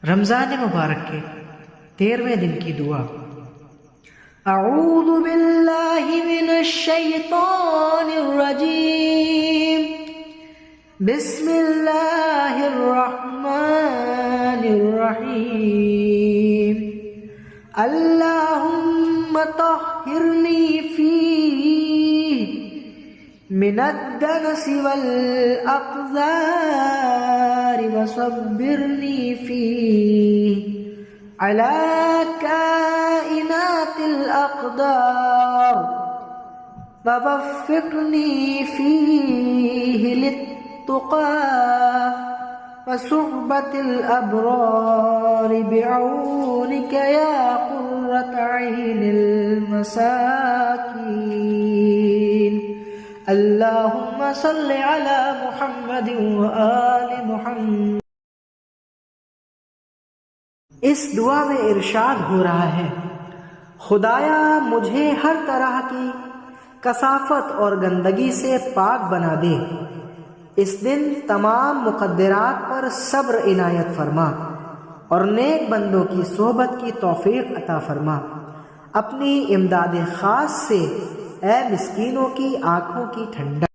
रमज़ान मुबारक के 13वें दिन की दुआ। अऊज़ु बिल्लाहि मिनश शैतानिर रजीम, बिस्मिल्लाहिर रहमानिर रहीम। अल्लाहुम्मा तह्हिरनी फीहि मिनद्दनसी वल अक़ज़ारि वसब्बिरनी फीहि अला काइनातिल अक़दार ववफ़्फ़िक़नी फीहि लित्तुक़ा वसुहबतिल अबरार बिऔनिक या क़ुर्रत ऐनिल मसाकीन। अल्लाहुम्मा सल्लि अला मुहम्मदिन व आलि मुहम्मद। इस दुआ में इरशाद हो रहा है, खुदाया मुझे हर तरह की कसाफत और गंदगी से पाक बना दे। इस दिन तमाम मुक़द्दरात पर सब्र इनायत फरमा और नेक बंदों की सोहबत की तौफीक अता फरमा। अपनी इमदाद ख़ास से ए मिस्कीनों की आँखों की ठंडक